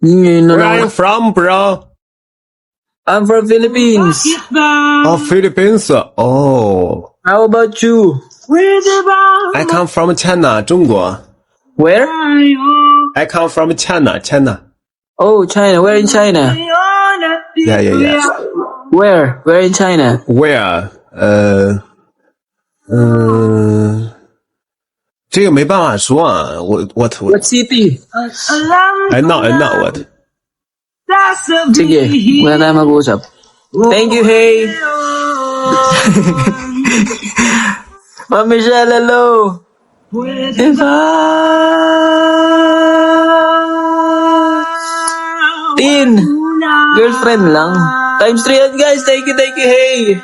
Where are you from, bro? I'm from Philippines. Oh, Philippines. Oh, How about you? I come from China, 中国. Where? I come from China, China. Oh, China. Where in China? Yeah. Where? Where in China? Where? 这个没办法说啊，我 What city? I know what. Sige, wala tayo mag-usap. Thank you, hey. Ma'am Michelle, hello. Tin, girlfriend lang. Times 3 yan, guys. Thank you, hey.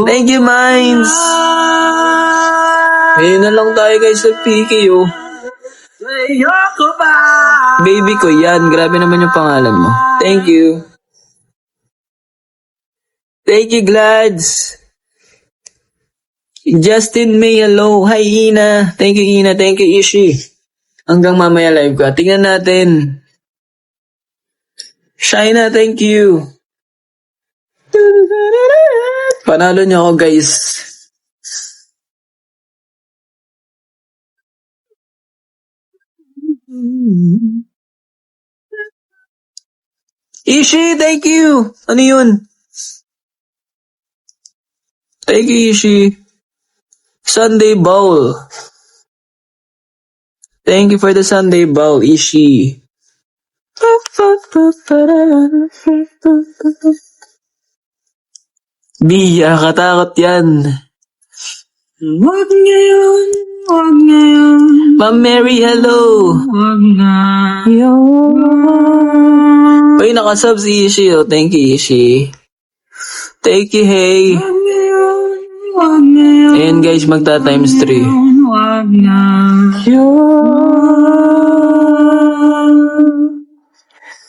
Thank you, Minds. Ngayon na lang tayo, guys, nag-PK, oh. Baby ko yan. Grabe naman yung pangalan mo. Thank you. Thank you, Glads. Justin May, hello. Hi, Ina. Thank you, Ina. Thank you, Ishi. Hanggang mamaya live ka. Tingnan natin. Shaina, thank you. Panalo niyo ako, guys. Ishi, thank you. Ano yun? Thank you, Ishi. Sunday Bowl. Thank you for the Sunday Bowl, Ishi. Biya, katakot yan. Wag ngayon. Ma'am Mary, hello. Wag ngayon. Uy, nakasub si Ishi, oh. Thank you, Ishi. Thank you, hey. Ayan, guys, magta times 3.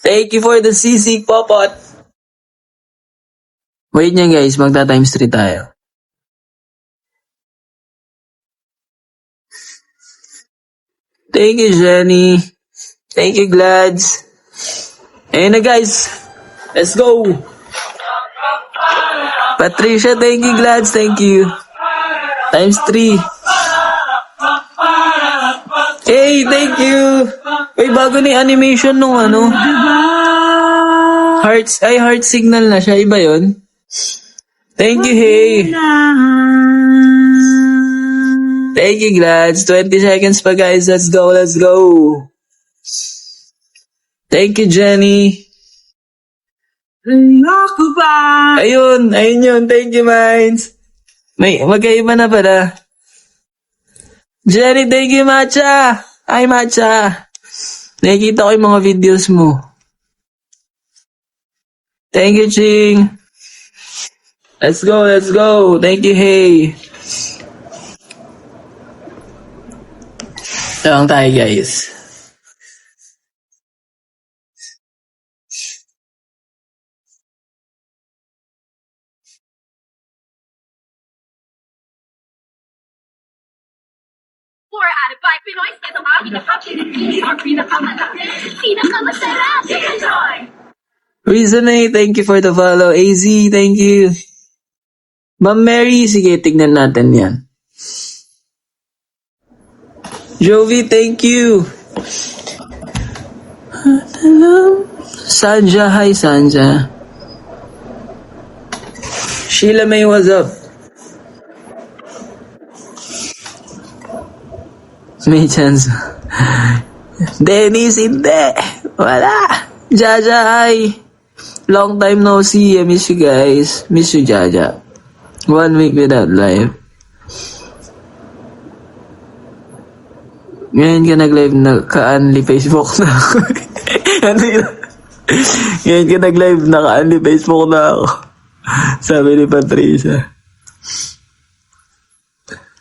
Thank you for the sisig popot. Wait nyo, guys, magta times 3 tayo. Thank you, Jenny. Thank you, Glads. Ayan na, guys. Let's go. Patricia, thank you, Glads. Thank you. Times 3. Hey, thank you. Uy, bago ni animation nung ano. Heart signal na siya. Iba yun. Thank you, hey. Thank you, Glads. 20 seconds pa, guys. Let's go. Thank you, Jenny. Ayun yun. Thank you, Minds. May magkaiba na pala. Jenny, thank you, Matcha. Hi, Matcha. Nakikita ko yung mga videos mo. Thank you, Ching. Let's go. Thank you, hey. Ito lang tayo, guys. Out of 5 Pinoy sa ito ang pinaka-pinipili or pinaka-malaki, pinaka-masarap. Enjoy! Reason thank you for the follow. AZ, thank you. Ma'am Mary, sige, tignan natin yan. Jovi, thank you. Sanja, hi Sanja. Sheila May, what's up? May chance. Dennis, hindi. Wala. Jaja, hi. Long time no see. I miss you guys. Miss you, Jaja. 1 week without live. Ngayon ka nag-live na ka-unli Facebook na ako. Ngayon ka nag-live na ka-unli Facebook na ako. Sabi ni Patricia.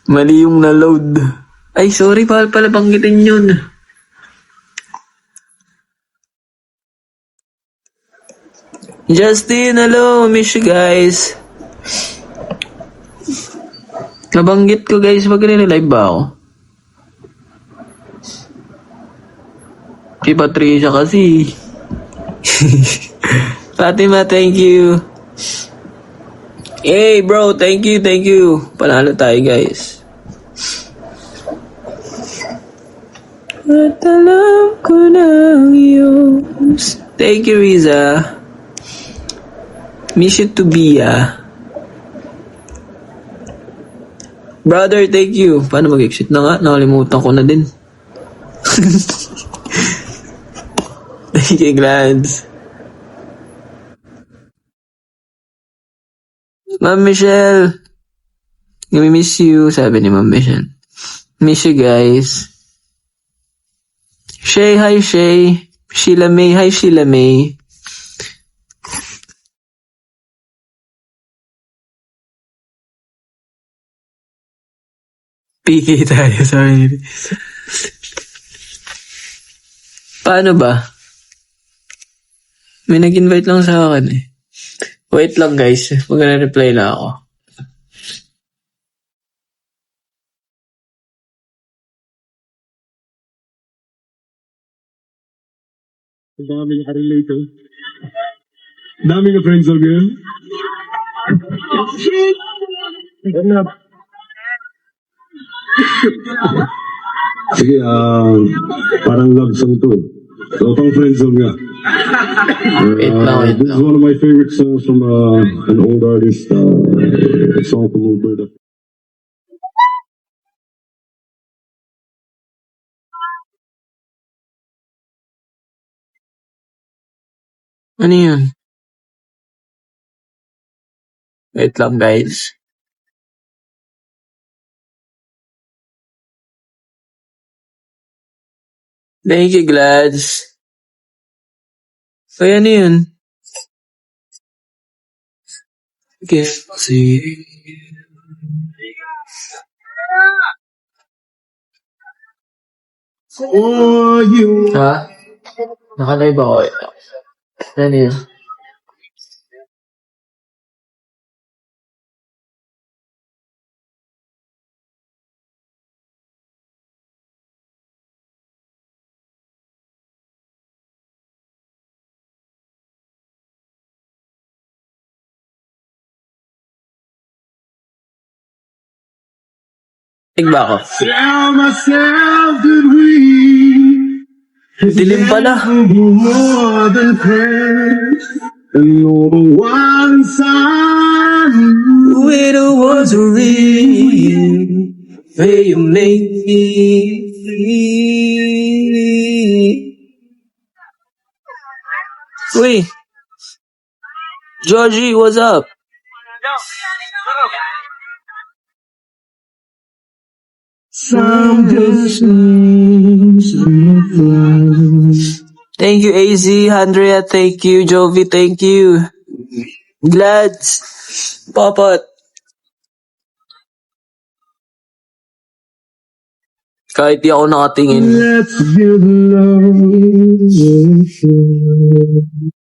Mali yung na-load. Ay, sorry, bawal pala banggitin yun. Justin, hello, miss you guys. Nabanggit ko guys, mag-live ba ako? Si Patricia kasi. Fatima, thank you. Hey bro, thank you. Panalo tayo guys. At alam ko ng iyos. Thank you, Riza. Miss you to be, Brother, thank you. Paano mag-exit na nga? Nakalimutan ko na din. Thank you, Glance. Ma'am Michelle. Miss you, sabi ni Ma'am Michelle. Miss you, guys. Shay, hi Shay. Sheila May, hi Sheila May. PK tayo, sabi ni Paano ba? May nag-invite lang sa akin eh. Wait lang guys, magre-reply na ako. Ang dami nakarelate eh. Dami na friends of yun. Ano? Sige, parang love song to. So, pang friends of nga. Wait lang. This is one of my favorite songs from an old artist. A song from Alberta. Ano yun? Wait lang guys. Thank you, Glads. Kaya ano yun? Okay. See. For you. Ha? Nakalive ako. Ano yun? Tigba ako. Tell myself that we Dilim pala. more than friends. And no one inside you. With the words real, where you make me feel. Uy! Georgie, what's up? Some distance Thank you, AZ, Andrea, thank you, Jovi, thank you. Glads, Popot. Kahit di ako nakatingin. Let's give love.